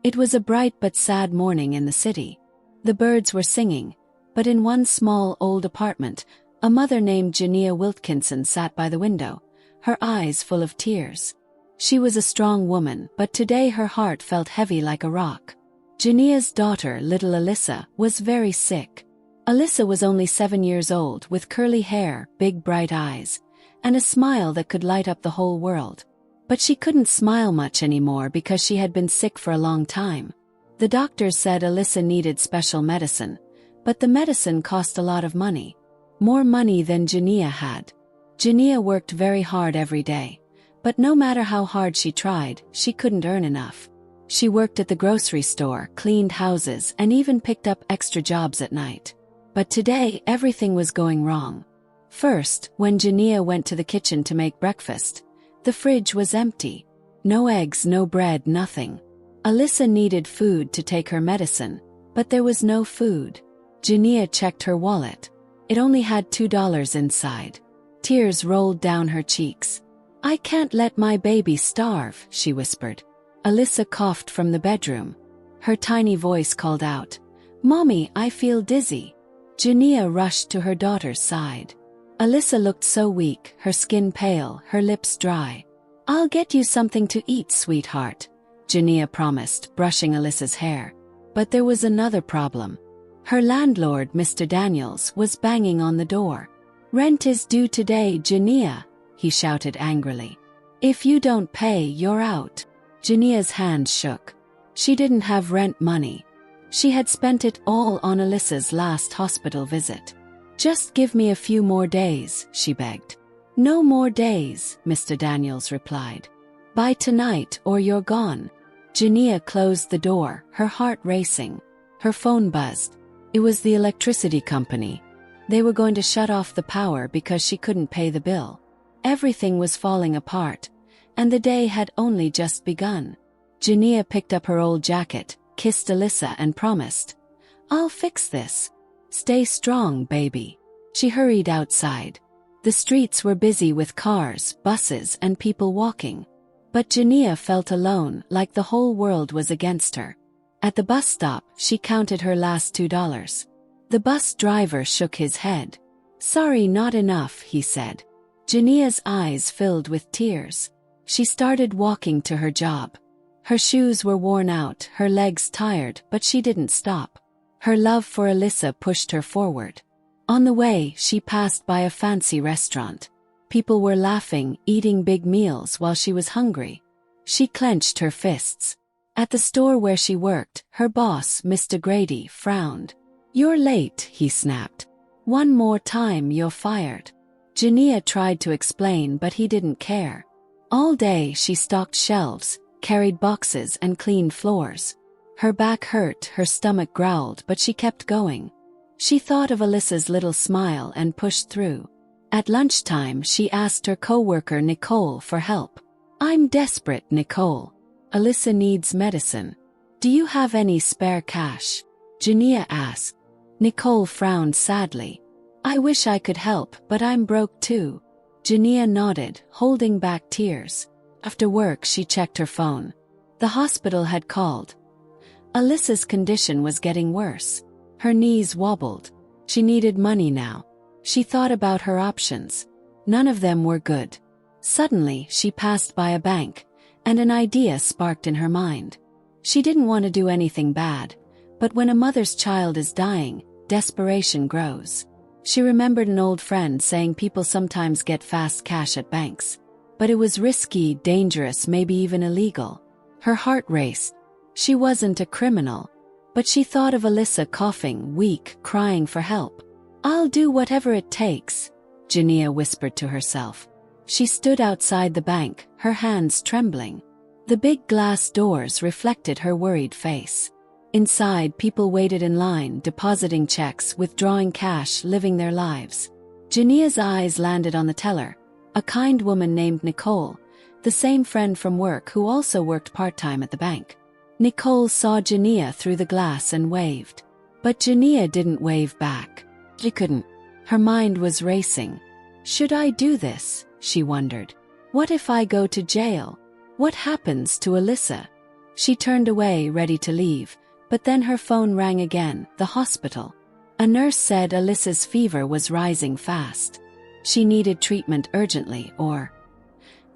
It was a bright but sad morning in the city. The birds were singing, but in one small old apartment, a mother named Janiyah Watkinson sat by the window, her eyes full of tears. She was a strong woman, but today her heart felt heavy like a rock. Janiyah's daughter, little Alyssa, was very sick. Alyssa was only 7 years old, with curly hair, big bright eyes, and a smile that could light up the whole world. But she couldn't smile much anymore because she had been sick for a long time. The doctors said Alyssa needed special medicine, but the medicine cost a lot of money. More money than Janiyah had. Janiyah worked very hard every day, but no matter how hard she tried, she couldn't earn enough. She worked at the grocery store, cleaned houses, and even picked up extra jobs at night. But today, everything was going wrong. First, when Janiyah went to the kitchen to make breakfast, the fridge was empty. No eggs, no bread, nothing. Alyssa needed food to take her medicine, but there was no food. Janiyah checked her wallet. It only had $2 inside. Tears rolled down her cheeks. "I can't let my baby starve," she whispered. Alyssa coughed from the bedroom. Her tiny voice called out, "Mommy, I feel dizzy." Janiyah rushed to her daughter's side. Alyssa looked so weak, her skin pale, her lips dry. "I'll get you something to eat, sweetheart," Janiyah promised, brushing Alyssa's hair. But there was another problem. Her landlord, Mr. Daniels, was banging on the door. "Rent is due today, Janiyah," he shouted angrily. "If you don't pay, you're out." Janiyah's hands shook. She didn't have rent money. She had spent it all on Alyssa's last hospital visit. "Just give me a few more days," she begged. "No more days," Mr. Daniels replied. "By tonight or you're gone." Janiyah closed the door, her heart racing. Her phone buzzed. It was the electricity company. They were going to shut off the power because she couldn't pay the bill. Everything was falling apart, and the day had only just begun. Janiyah picked up her old jacket, kissed Alyssa, and promised, "I'll fix this. Stay strong, baby." She hurried outside. The streets were busy with cars, buses, and people walking. But Janiyah felt alone, like the whole world was against her. At the bus stop, she counted her last $2. The bus driver shook his head. "Sorry, not enough," he said. Janiyah's eyes filled with tears. She started walking to her job. Her shoes were worn out, her legs tired, but she didn't stop. Her love for Alyssa pushed her forward. On the way, she passed by a fancy restaurant. People were laughing, eating big meals while she was hungry. She clenched her fists. At the store where she worked, her boss, Mr. Grady, frowned. "You're late," he snapped. "One more time, you're fired." Janiyah tried to explain, but he didn't care. All day she stocked shelves, carried boxes, and cleaned floors. Her back hurt, her stomach growled, but she kept going. She thought of Alyssa's little smile and pushed through. At lunchtime, she asked her co-worker Nicole for help. "I'm desperate, Nicole. Alyssa needs medicine. Do you have any spare cash?" Janiyah asked. Nicole frowned sadly. "I wish I could help, but I'm broke too." Janiyah nodded, holding back tears. After work, she checked her phone. The hospital had called. Alyssa's condition was getting worse. Her knees wobbled. She needed money now. She thought about her options. None of them were good. Suddenly, she passed by a bank, and an idea sparked in her mind. She didn't want to do anything bad, but when a mother's child is dying, desperation grows. She remembered an old friend saying people sometimes get fast cash at banks. But it was risky, dangerous, maybe even illegal. Her heart raced. She wasn't a criminal. But she thought of Alyssa coughing, weak, crying for help. "I'll do whatever it takes," Janiyah whispered to herself. She stood outside the bank, her hands trembling. The big glass doors reflected her worried face. Inside, people waited in line, depositing checks, withdrawing cash, living their lives. Janiyah's eyes landed on the teller, a kind woman named Nicole, the same friend from work who also worked part-time at the bank. Nicole saw Janiyah through the glass and waved. But Janiyah didn't wave back. She couldn't. Her mind was racing. "Should I do this?" she wondered. "What if I go to jail? What happens to Alyssa?" She turned away, ready to leave, but then her phone rang again. The hospital. A nurse said Alyssa's fever was rising fast. She needed treatment urgently, or...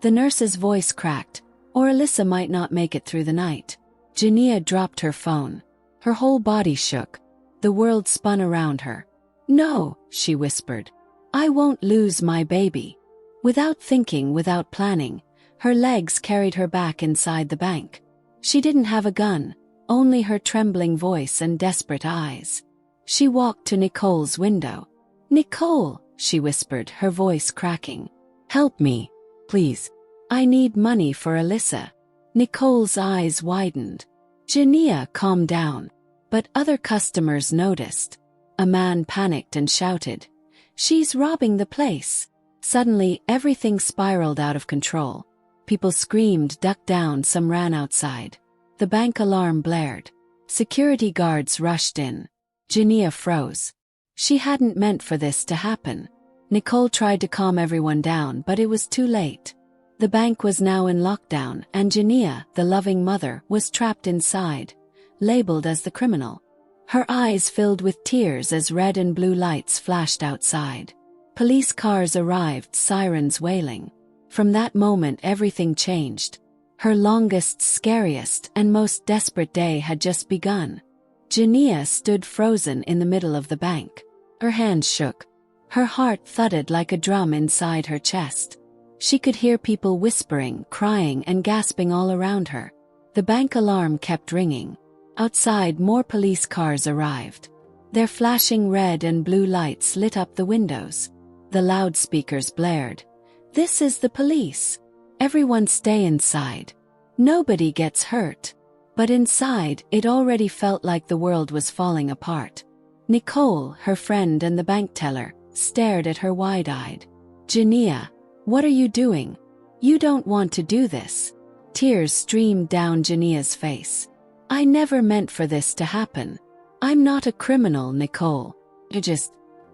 The nurse's voice cracked. Or Alyssa might not make it through the night. Janiyah dropped her phone. Her whole body shook. The world spun around her. "No," she whispered. "I won't lose my baby." Without thinking, without planning, her legs carried her back inside the bank. She didn't have a gun, only her trembling voice and desperate eyes. She walked to Nicole's window. "Nicole," she whispered, her voice cracking. "Help me, please. I need money for Alyssa." Nicole's eyes widened. Janiyah, calm down. But other customers noticed. A man panicked and shouted, "She's robbing the place." Suddenly, everything spiraled out of control. People screamed, ducked down, some ran outside. The bank alarm blared. Security guards rushed in. Janiyah froze. She hadn't meant for this to happen. Nicole tried to calm everyone down, but it was too late. The bank was now in lockdown, and Janiyah, the loving mother, was trapped inside, labeled as the criminal. Her eyes filled with tears as red and blue lights flashed outside. Police cars arrived, sirens wailing. From that moment, everything changed. Her longest, scariest, and most desperate day had just begun. Janiyah stood frozen in the middle of the bank. Her hands shook. Her heart thudded like a drum inside her chest. She could hear people whispering, crying, and gasping all around her. The bank alarm kept ringing. Outside, more police cars arrived. Their flashing red and blue lights lit up the windows. The loudspeakers blared. "This is the police. Everyone stay inside. Nobody gets hurt." But inside, it already felt like the world was falling apart. Nicole, her friend and the bank teller, stared at her wide-eyed. "Janiyah, what are you doing? You don't want to do this." Tears streamed down Janiyah's face. "I never meant for this to happen. I'm not a criminal, Nicole.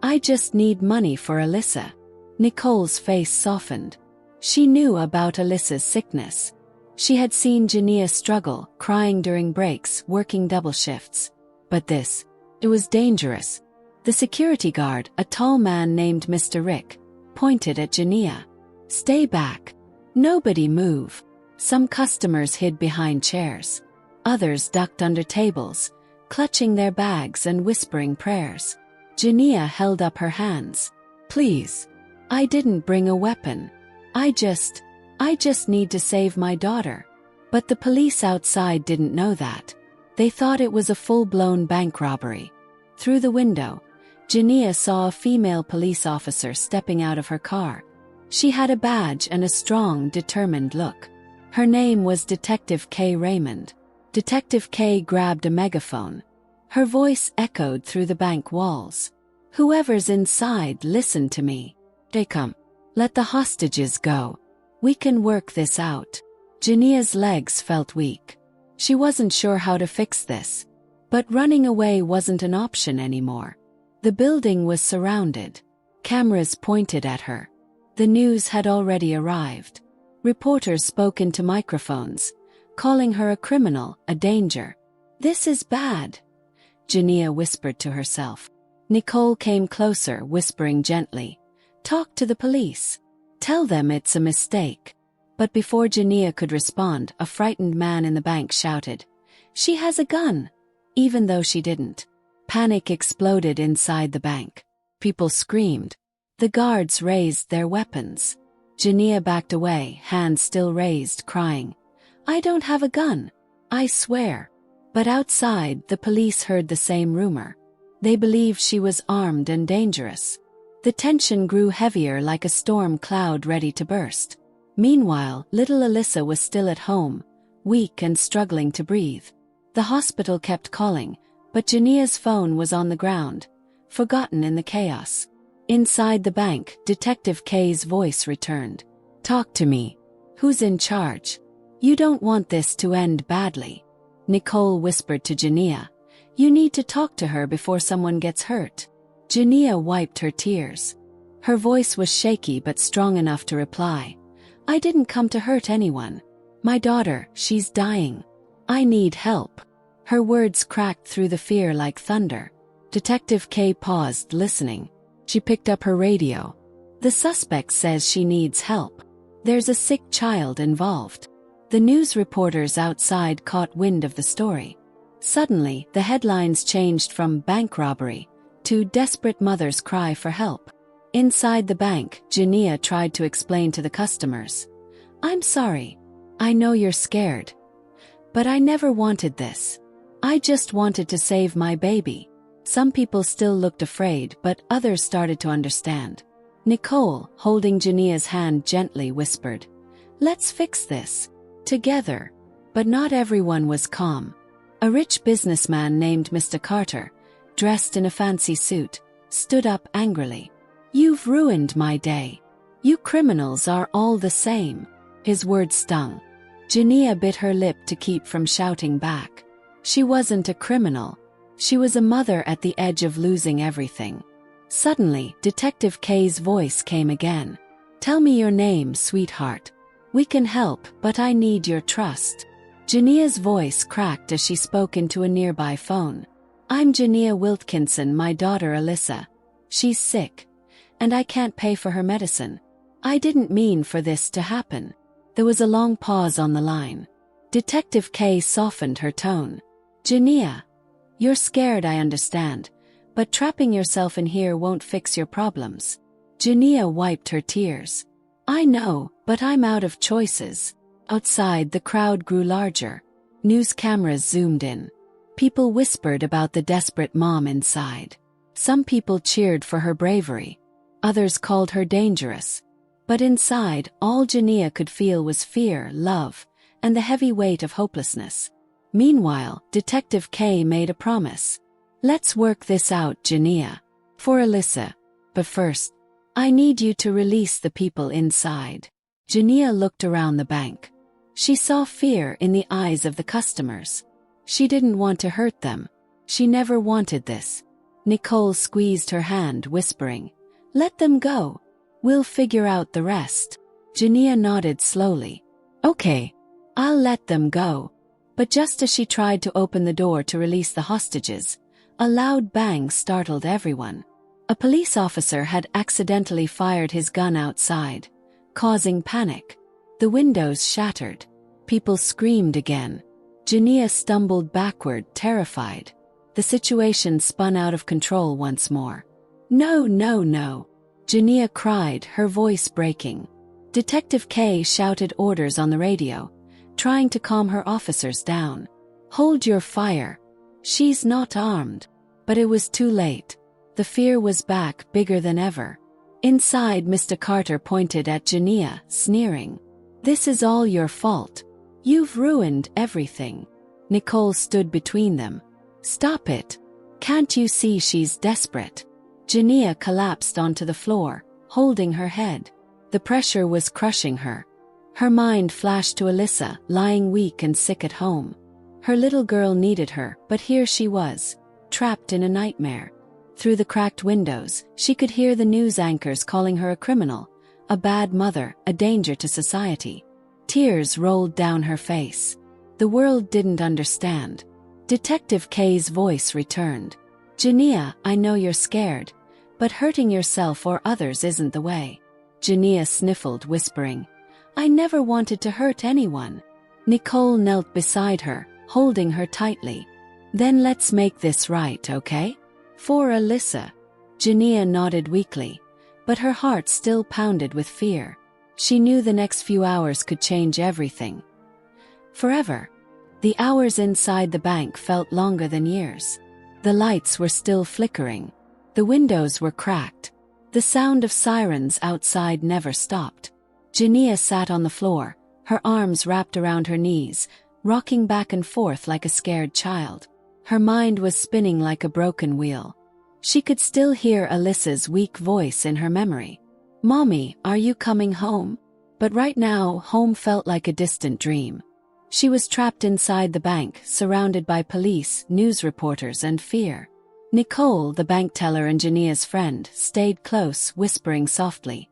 I just need money for Alyssa." Nicole's face softened. She knew about Alyssa's sickness. She had seen Janiyah struggle, crying during breaks, working double shifts. But it was dangerous. The security guard, a tall man named Mr. Rick, pointed at Janiyah. "Stay back. Nobody move." Some customers hid behind chairs. Others ducked under tables, clutching their bags and whispering prayers. Janiyah held up her hands. "Please. I didn't bring a weapon. I just need to save my daughter." But the police outside didn't know that. They thought it was a full-blown bank robbery. Through the window, Janiyah saw a female police officer stepping out of her car. She had a badge and a strong, determined look. Her name was Detective Kay Raymond. Detective Kay grabbed a megaphone. Her voice echoed through the bank walls. "Whoever's inside, listen to me. They come. Let the hostages go. We can work this out." Janiyah's legs felt weak. She wasn't sure how to fix this. But running away wasn't an option anymore. The building was surrounded. Cameras pointed at her. The news had already arrived. Reporters spoke into microphones, calling her a criminal, a danger. "This is bad," Janiyah whispered to herself. Nicole came closer, whispering gently, "Talk to the police. Tell them it's a mistake." But before Janiyah could respond, a frightened man in the bank shouted, "She has a gun," even though she didn't. Panic exploded inside the bank. People screamed. The guards raised their weapons. Janiyah backed away, hands still raised, crying, "I don't have a gun. I swear." But outside, the police heard the same rumor. They believed she was armed and dangerous. The tension grew heavier, like a storm cloud ready to burst. Meanwhile, little Alyssa was still at home, weak and struggling to breathe. The hospital kept calling, but Janiyah's phone was on the ground, forgotten in the chaos. Inside the bank, Detective Kay's voice returned. "Talk to me. Who's in charge? You don't want this to end badly." Nicole whispered to Janiyah, "You need to talk to her before someone gets hurt." Janiyah wiped her tears. Her voice was shaky but strong enough to reply, "I didn't come to hurt anyone. My daughter, she's dying." I need help. Her words cracked through the fear like thunder. Detective Kay paused, listening. She picked up her radio. The suspect says she needs help. There's a sick child involved. The news reporters outside caught wind of the story. Suddenly, the headlines changed from bank robbery to desperate mother's cry for help. Inside the bank, Janiyah tried to explain to the customers. I'm sorry. I know you're scared. But I never wanted this. I just wanted to save my baby. Some people still looked afraid, but others started to understand. Nicole, holding Janiyah's hand gently, whispered, Let's fix this. Together. But not everyone was calm. A rich businessman named Mr. Carter, dressed in a fancy suit, stood up angrily. You've ruined my day. You criminals are all the same. His words stung. Janiyah bit her lip to keep from shouting back. She wasn't a criminal. She was a mother at the edge of losing everything. Suddenly, Detective Kay's voice came again. Tell me your name, sweetheart. We can help, but I need your trust. Janiyah's voice cracked as she spoke into a nearby phone. I'm Janiyah Watkinson, my daughter Alyssa. She's sick. And I can't pay for her medicine. I didn't mean for this to happen. There was a long pause on the line. Detective Kay softened her tone. Janiyah, you're scared, I understand, but trapping yourself in here won't fix your problems. Janiyah wiped her tears. I know, but I'm out of choices. Outside, the crowd grew larger. News cameras zoomed in. People whispered about the desperate mom inside. Some people cheered for her bravery. Others called her dangerous. But inside, all Janiyah could feel was fear, love, and the heavy weight of hopelessness. Meanwhile, Detective Kay made a promise. Let's work this out, Janiyah. For Alyssa. But first, I need you to release the people inside. Janiyah looked around the bank. She saw fear in the eyes of the customers. She didn't want to hurt them. She never wanted this. Nicole squeezed her hand, whispering, Let them go. We'll figure out the rest. Janiyah nodded slowly. Okay, I'll let them go. But just as she tried to open the door to release the hostages, a loud bang startled everyone. A police officer had accidentally fired his gun outside, causing panic. The windows shattered. People screamed again. Janiyah stumbled backward, terrified. The situation spun out of control once more. No, no, no. Janiyah cried, her voice breaking. Detective Kay shouted orders on the radio, trying to calm her officers down. Hold your fire. She's not armed. But it was too late. The fear was back, bigger than ever. Inside, Mr. Carter pointed at Janiyah, sneering. This is all your fault. You've ruined everything. Nicole stood between them. Stop it. Can't you see she's desperate? Janiyah collapsed onto the floor, holding her head. The pressure was crushing her. Her mind flashed to Alyssa, lying weak and sick at home. Her little girl needed her, but here she was, trapped in a nightmare. Through the cracked windows, she could hear the news anchors calling her a criminal, a bad mother, a danger to society. Tears rolled down her face. The world didn't understand. Detective Kay's voice returned. Janiyah, I know you're scared, but hurting yourself or others isn't the way. Janiyah sniffled, whispering, I never wanted to hurt anyone. Nicole knelt beside her, holding her tightly. Then let's make this right, okay? For Alyssa. Janiyah nodded weakly, but her heart still pounded with fear. She knew the next few hours could change everything. Forever. The hours inside the bank felt longer than years. The lights were still flickering. The windows were cracked. The sound of sirens outside never stopped. Janiyah sat on the floor, her arms wrapped around her knees, rocking back and forth like a scared child. Her mind was spinning like a broken wheel. She could still hear Alyssa's weak voice in her memory. Mommy, are you coming home? But right now, home felt like a distant dream. She was trapped inside the bank, surrounded by police, news reporters, and fear. Nicole, the bank teller and Janiyah's friend, stayed close, whispering softly,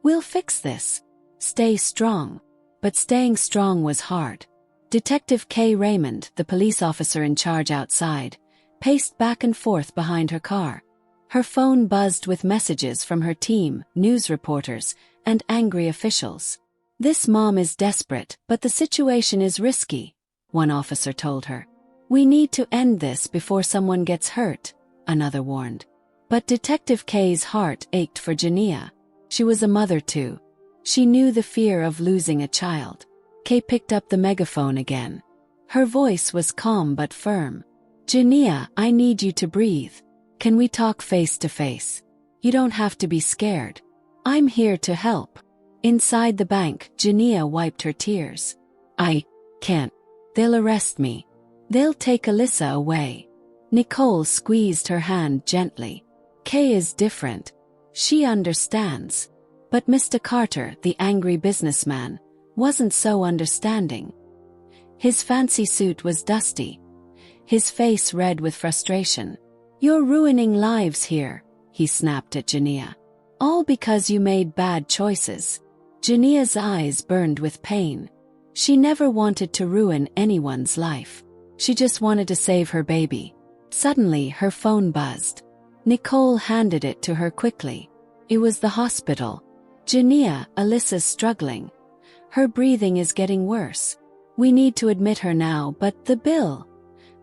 We'll fix this. Stay strong. But staying strong was hard. Detective Kay Raymond, the police officer in charge outside, paced back and forth behind her car. Her phone buzzed with messages from her team, news reporters, and angry officials. "This mom is desperate, but the situation is risky," one officer told her. "We need to end this before someone gets hurt," another warned. But Detective Kay's heart ached for Janiyah. She was a mother too. She knew the fear of losing a child. Kay picked up the megaphone again. Her voice was calm but firm. "Janiyah, I need you to breathe. Can we talk face to face? You don't have to be scared. I'm here to help." Inside the bank, Janiyah wiped her tears. "I can't. They'll arrest me. They'll take Alyssa away." Nicole squeezed her hand gently. "Kay is different. She understands." But Mr. Carter, the angry businessman, wasn't so understanding. His fancy suit was dusty, his face red with frustration. "You're ruining lives here," he snapped at Janiyah. "All because you made bad choices." Janiyah's eyes burned with pain. She never wanted to ruin anyone's life. She just wanted to save her baby. Suddenly, her phone buzzed. Nicole handed it to her quickly. It was the hospital. "Janiyah, Alyssa's struggling. Her breathing is getting worse. We need to admit her now, but the bill."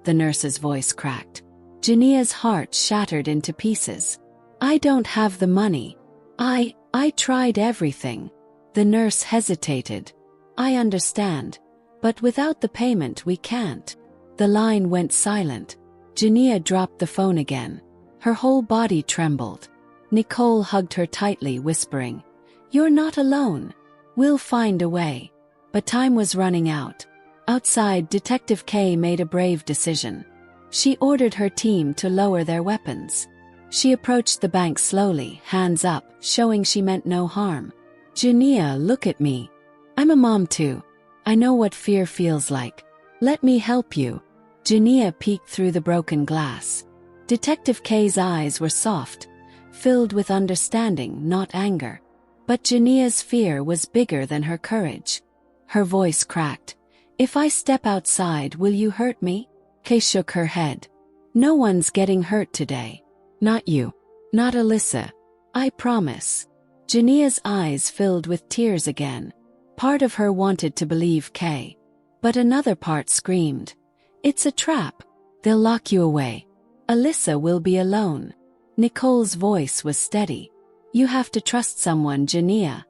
The nurse's voice cracked. Janiyah's heart shattered into pieces. "I don't have the money. I tried everything." The nurse hesitated. "I understand. But without the payment we can't." The line went silent. Janiyah dropped the phone again. Her whole body trembled. Nicole hugged her tightly, whispering, "You're not alone. We'll find a way." But time was running out. Outside, Detective Kay made a brave decision. She ordered her team to lower their weapons. She approached the bank slowly, hands up, showing she meant no harm. "Janiyah, look at me. I'm a mom too. I know what fear feels like. Let me help you." Janiyah peeked through the broken glass. Detective Kay's eyes were soft, filled with understanding, not anger. But Janiyah's fear was bigger than her courage. Her voice cracked. "If I step outside, will you hurt me?" Kay shook her head. "No one's getting hurt today. Not you. Not Alyssa. I promise." Janiyah's eyes filled with tears again. Part of her wanted to believe Kay. But another part screamed, "It's a trap. They'll lock you away. Alyssa will be alone." Nicole's voice was steady. "You have to trust someone, Janiyah.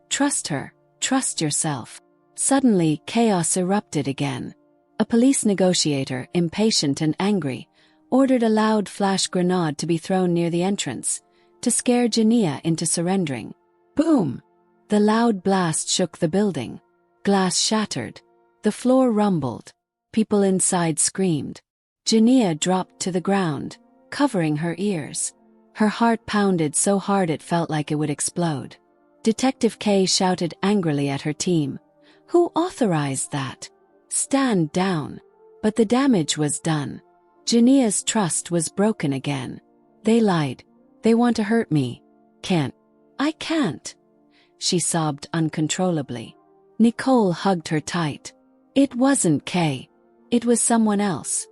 Trust her. Trust yourself." Suddenly, chaos erupted again. A police negotiator, impatient and angry, ordered a loud flash grenade to be thrown near the entrance, to scare Janiyah into surrendering. Boom! The loud blast shook the building. Glass shattered. The floor rumbled. People inside screamed. Janiyah dropped to the ground, covering her ears. Her heart pounded so hard it felt like it would explode. Detective Kay shouted angrily at her team. "Who authorized that? Stand down." But the damage was done. Janiyah's trust was broken again. "They lied. They want to hurt me. I can't." She sobbed uncontrollably. Nicole hugged her tight. "It wasn't Kay. It was someone else.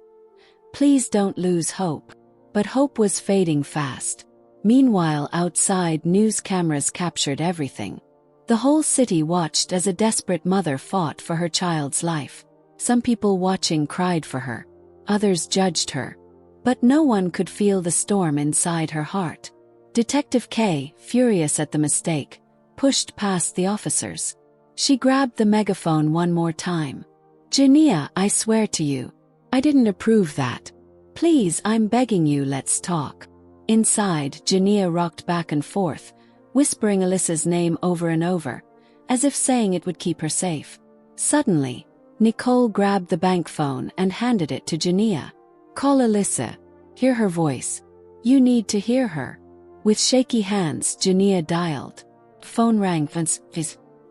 Please don't lose hope." But hope was fading fast. Meanwhile, outside, news cameras captured everything. The whole city watched as a desperate mother fought for her child's life. Some people watching cried for her. Others judged her. But no one could feel the storm inside her heart. Detective Kay, furious at the mistake, pushed past the officers. She grabbed the megaphone one more time. "Janiyah, I swear to you, I didn't approve that. Please, I'm begging you, let's talk." Inside, Janiyah rocked back and forth, whispering Alyssa's name over and over, as if saying it would keep her safe. Suddenly, Nicole grabbed the bank phone and handed it to Janiyah. "Call Alyssa. Hear her voice. You need to hear her." With shaky hands, Janiyah dialed. Phone rang once.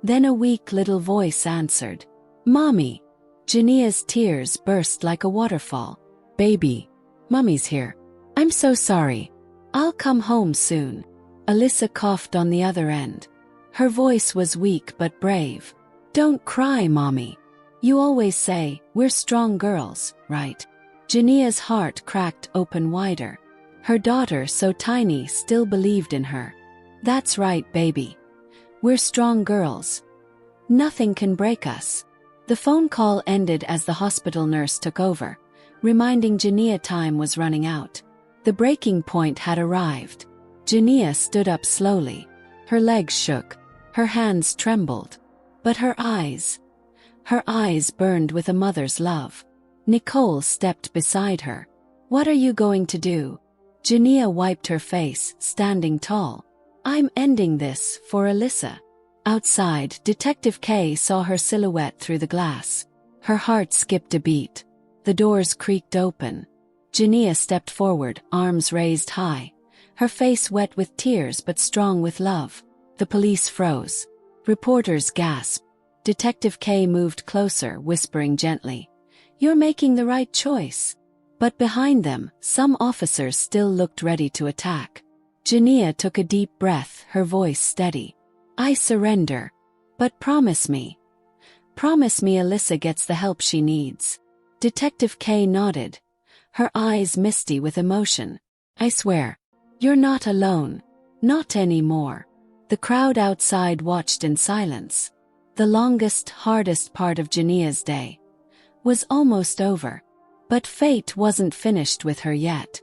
Then a weak little voice answered. "Mommy." Janiyah's tears burst like a waterfall. "Baby. Mummy's here. I'm so sorry. I'll come home soon." Alyssa coughed on the other end. Her voice was weak but brave. "Don't cry, Mommy. You always say, we're strong girls, right? Janiyah's heart cracked open wider. Her daughter, so tiny, still believed in her. That's right, baby. We're strong girls. Nothing can break us. The phone call ended as the hospital nurse took over, reminding Janiyah time was running out. The breaking point had arrived. Janiyah stood up slowly. Her legs shook. Her hands trembled. But her eyes burned with a mother's love. Nicole stepped beside her. What are you going to do? Janiyah wiped her face, standing tall. I'm ending this for Alyssa. Outside, Detective Kay saw her silhouette through the glass. Her heart skipped a beat. The doors creaked open. Janiyah stepped forward, arms raised high. Her face wet with tears but strong with love. The police froze. Reporters gasped. Detective Kay moved closer, whispering gently, "You're making the right choice." But behind them, some officers still looked ready to attack. Janiyah took a deep breath, her voice steady. "I surrender. But promise me. Promise me Alyssa gets the help she needs." Detective Kay nodded, her eyes misty with emotion. "I swear. You're not alone. Not anymore." The crowd outside watched in silence. The longest, hardest part of Janiyah's day was almost over. But fate wasn't finished with her yet.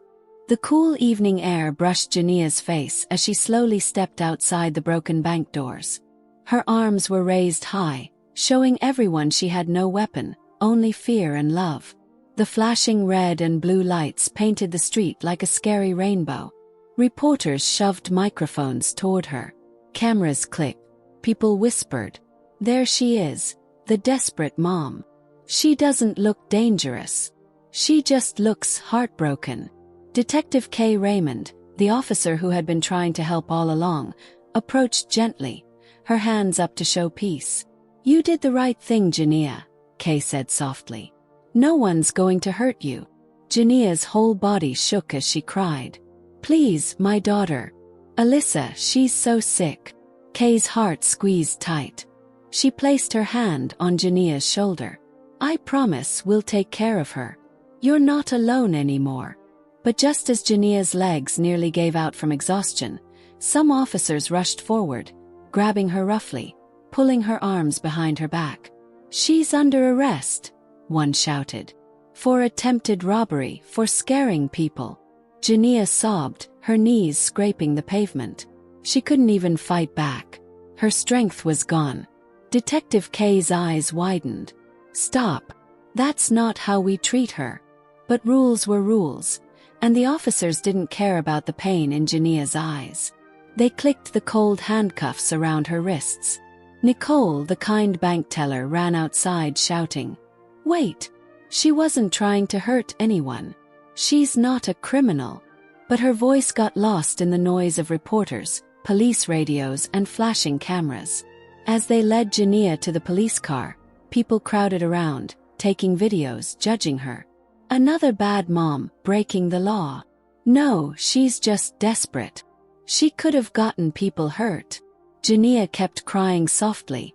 The cool evening air brushed Janiyah's face as she slowly stepped outside the broken bank doors. Her arms were raised high, showing everyone she had no weapon, only fear and love. The flashing red and blue lights painted the street like a scary rainbow. Reporters shoved microphones toward her. Cameras clicked. People whispered, "There she is, the desperate mom. She doesn't look dangerous. She just looks heartbroken." Detective Kay Raymond, the officer who had been trying to help all along, approached gently, her hands up to show peace. "You did the right thing, Janiyah," Kay said softly. "No one's going to hurt you." Janiyah's whole body shook as she cried, "Please, my daughter. Alyssa, she's so sick." Kay's heart squeezed tight. She placed her hand on Janiyah's shoulder. "I promise we'll take care of her. You're not alone anymore." But just as Janiyah's legs nearly gave out from exhaustion, some officers rushed forward, grabbing her roughly, pulling her arms behind her back. "She's under arrest," one shouted. "For attempted robbery, for scaring people." Janiyah sobbed, her knees scraping the pavement. She couldn't even fight back. Her strength was gone. Detective Kay's eyes widened. "Stop. That's not how we treat her." But rules were rules, and the officers didn't care about the pain in Janiyah's eyes. They clicked the cold handcuffs around her wrists. Nicole, the kind bank teller, ran outside shouting, "Wait! She wasn't trying to hurt anyone. She's not a criminal." But her voice got lost in the noise of reporters, police radios, and flashing cameras. As they led Janiyah to the police car, people crowded around, taking videos, judging her. Another bad mom, breaking the law. No, she's just desperate. She could have gotten people hurt. Janiyah kept crying softly,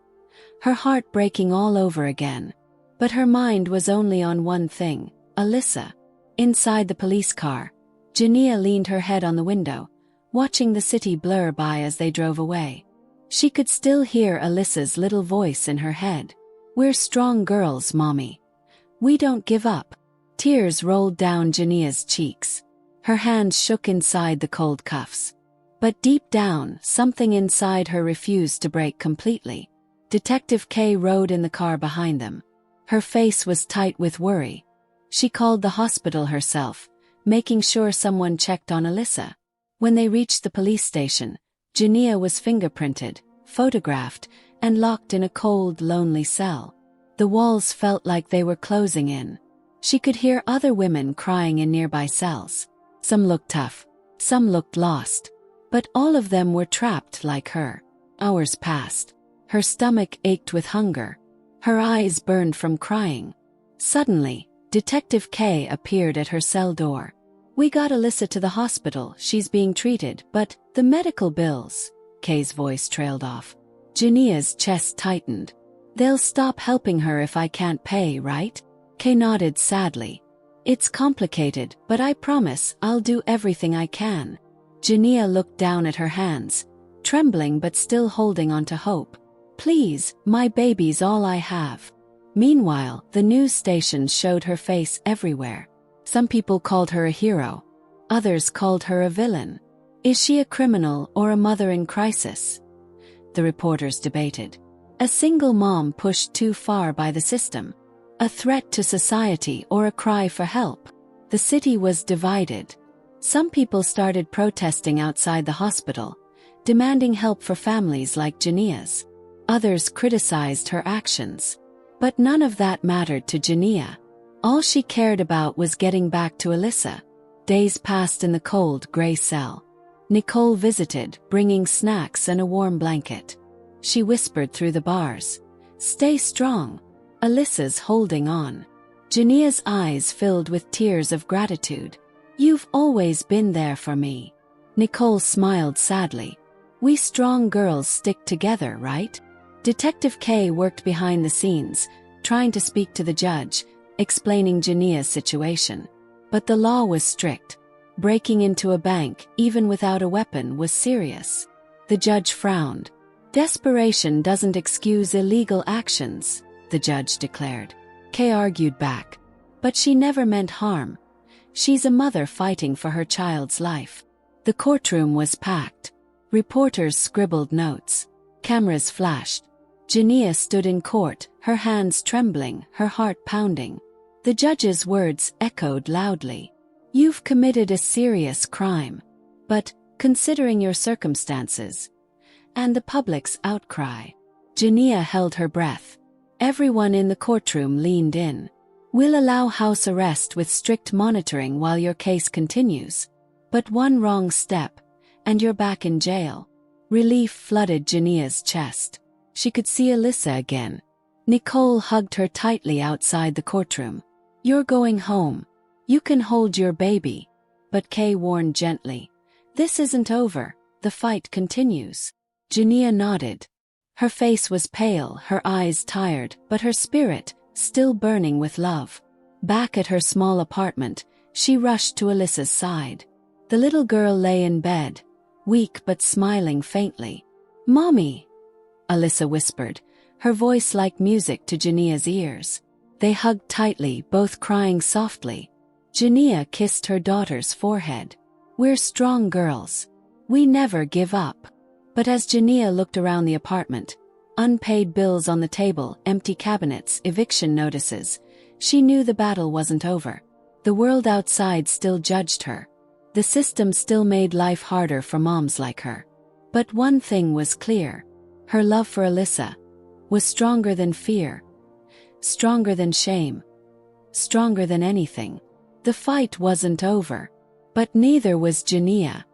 her heart breaking all over again. But her mind was only on one thing, Alyssa. Inside the police car, Janiyah leaned her head on the window, watching the city blur by as they drove away. She could still hear Alyssa's little voice in her head. "We're strong girls, Mommy. We don't give up." Tears rolled down Janiyah's cheeks. Her hands shook inside the cold cuffs. But deep down, something inside her refused to break completely. Detective Kay rode in the car behind them. Her face was tight with worry. She called the hospital herself, making sure someone checked on Alyssa. When they reached the police station, Janiyah was fingerprinted, photographed, and locked in a cold, lonely cell. The walls felt like they were closing in. She could hear other women crying in nearby cells. Some looked tough, some looked lost. But all of them were trapped like her. Hours passed. Her stomach ached with hunger. Her eyes burned from crying. Suddenly, Detective Kay appeared at her cell door. "We got Alyssa to the hospital, she's being treated, but the medical bills." Kay's voice trailed off. Janiyah's chest tightened. They'll stop helping her if I can't pay, right? Kay nodded sadly. It's complicated, but I promise I'll do everything I can. Janiyah looked down at her hands, trembling but still holding on to hope. Please, my baby's all I have. Meanwhile, the news stations showed her face everywhere. Some people called her a hero. Others called her a villain. Is she a criminal or a mother in crisis? The reporters debated. A single mom pushed too far by the system. A threat to society or a cry for help. The city was divided. Some people started protesting outside the hospital, demanding help for families like Janiyah's. Others criticized her actions. But none of that mattered to Janiyah. All she cared about was getting back to Alyssa. Days passed in the cold, gray cell. Nicole visited, bringing snacks and a warm blanket. She whispered through the bars, "Stay strong. Alyssa's holding on." Janiyah's eyes filled with tears of gratitude. "You've always been there for me." Nicole smiled sadly. "We strong girls stick together, right?" Detective Kay worked behind the scenes, trying to speak to the judge, explaining Janiyah's situation. But the law was strict. Breaking into a bank, even without a weapon, was serious. The judge frowned. "Desperation doesn't excuse illegal actions," the judge declared. Kay argued back. "But she never meant harm. She's a mother fighting for her child's life." The courtroom was packed. Reporters scribbled notes. Cameras flashed. Janiyah stood in court, her hands trembling, her heart pounding. The judge's words echoed loudly. "You've committed a serious crime. But, considering your circumstances and the public's outcry." Janiyah held her breath. Everyone in the courtroom leaned in. "We'll allow house arrest with strict monitoring while your case continues. But one wrong step, and you're back in jail." Relief flooded Janiyah's chest. She could see Alyssa again. Nicole hugged her tightly outside the courtroom. "You're going home. You can hold your baby." But Kay warned gently. "This isn't over. The fight continues." Janiyah nodded. Her face was pale, her eyes tired, but her spirit still burning with love. Back at her small apartment, she rushed to Alyssa's side. The little girl lay in bed, weak but smiling faintly. "Mommy," Alyssa whispered, her voice like music to Janiyah's ears. They hugged tightly, both crying softly. Janiyah kissed her daughter's forehead. "We're strong girls. We never give up." But as Janiyah looked around the apartment, unpaid bills on the table, empty cabinets, eviction notices, she knew the battle wasn't over. The world outside still judged her. The system still made life harder for moms like her. But one thing was clear. Her love for Alyssa was stronger than fear, stronger than shame, stronger than anything. The fight wasn't over. But neither was Janiyah.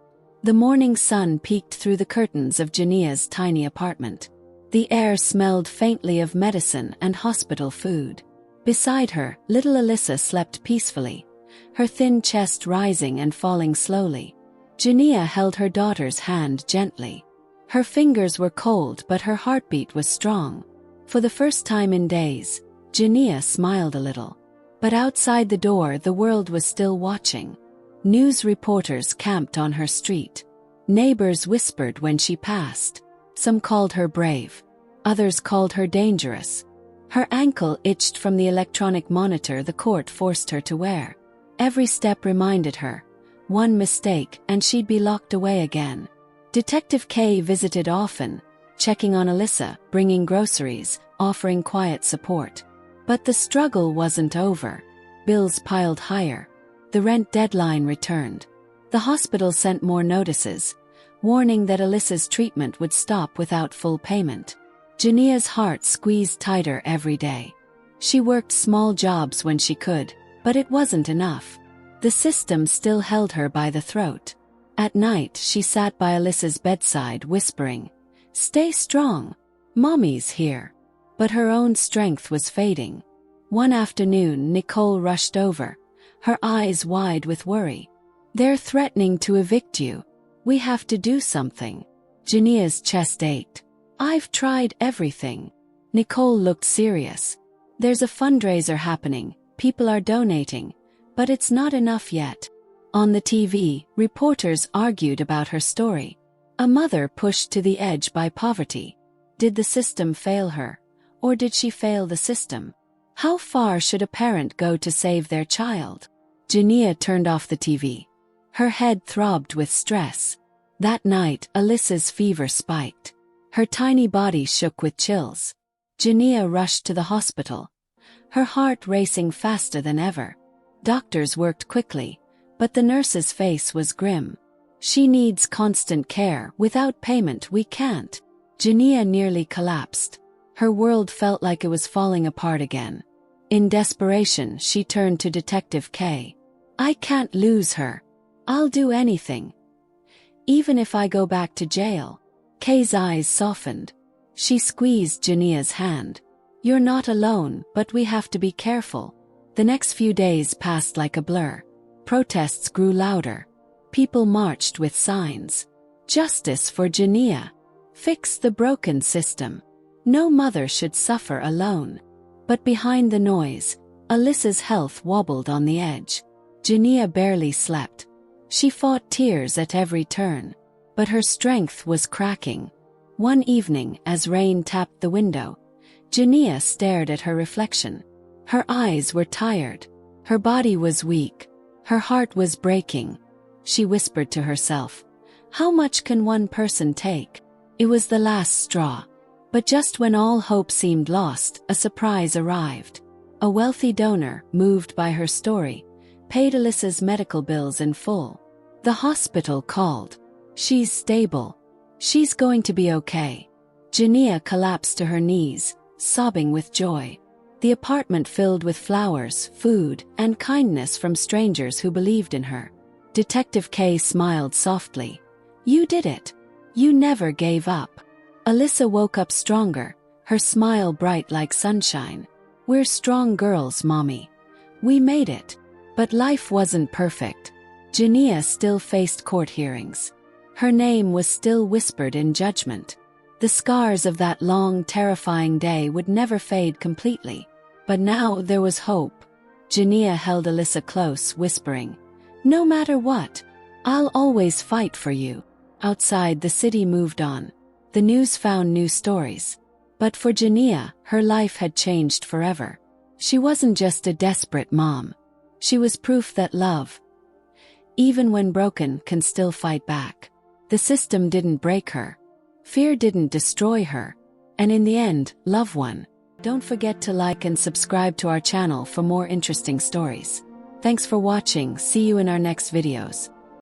The morning sun peeked through the curtains of Janiyah's tiny apartment. The air smelled faintly of medicine and hospital food. Beside her, little Alyssa slept peacefully, her thin chest rising and falling slowly. Janiyah held her daughter's hand gently. Her fingers were cold, but her heartbeat was strong. For the first time in days, Janiyah smiled a little. But outside the door, the world was still watching. News reporters camped on her street. Neighbors whispered when she passed. Some called her brave. Others called her dangerous. Her ankle itched from the electronic monitor the court forced her to wear. Every step reminded her, one mistake and she'd be locked away again. Detective Kay visited often, checking on Alyssa, bringing groceries, offering quiet support. But the struggle wasn't over. Bills piled higher. The rent deadline returned. The hospital sent more notices, warning that Alyssa's treatment would stop without full payment. Janiyah's heart squeezed tighter every day. She worked small jobs when she could, but it wasn't enough. The system still held her by the throat. At night, she sat by Alyssa's bedside whispering, "Stay strong. Mommy's here." But her own strength was fading. One afternoon, Nicole rushed over, her eyes wide with worry. "They're threatening to evict you. We have to do something." Janiyah's chest ached. "I've tried everything." Nicole looked serious. There's a fundraiser happening, people are donating, but it's not enough yet. On the TV, reporters argued about her story. A mother pushed to the edge by poverty. Did the system fail her? Or did she fail the system? How far should a parent go to save their child? Janiyah turned off the TV. Her head throbbed with stress. That night, Alyssa's fever spiked. Her tiny body shook with chills. Janiyah rushed to the hospital, her heart racing faster than ever. Doctors worked quickly, but the nurse's face was grim. She needs constant care. Without payment, we can't. Janiyah nearly collapsed. Her world felt like it was falling apart again. In desperation, she turned to Detective Kay. I can't lose her. I'll do anything. Even if I go back to jail. Kay's eyes softened. She squeezed Janiyah's hand. You're not alone, but we have to be careful. The next few days passed like a blur. Protests grew louder. People marched with signs. Justice for Janiyah. Fix the broken system. No mother should suffer alone. But behind the noise, Alyssa's health wobbled on the edge. Janiyah barely slept. She fought tears at every turn. But her strength was cracking. One evening, as rain tapped the window, Janiyah stared at her reflection. Her eyes were tired. Her body was weak. Her heart was breaking. She whispered to herself, how much can one person take? It was the last straw. But just when all hope seemed lost, a surprise arrived. A wealthy donor, moved by her story, paid Alyssa's medical bills in full. The hospital called. She's stable. She's going to be okay. Janiyah collapsed to her knees, sobbing with joy. The apartment filled with flowers, food, and kindness from strangers who believed in her. Detective Kay smiled softly. You did it. You never gave up. Alyssa woke up stronger, her smile bright like sunshine. We're strong girls, Mommy. We made it. But life wasn't perfect. Janiyah still faced court hearings. Her name was still whispered in judgment. The scars of that long, terrifying day would never fade completely. But now there was hope. Janiyah held Alyssa close, whispering, no matter what, I'll always fight for you. Outside, the city moved on. The news found new stories. But for Janiyah, her life had changed forever. She wasn't just a desperate mom. She was proof that love, even when broken, can still fight back. The system didn't break her. Fear didn't destroy her. And in the end, love won. Don't forget to like and subscribe to our channel for more interesting stories. Thanks for watching. See you in our next videos.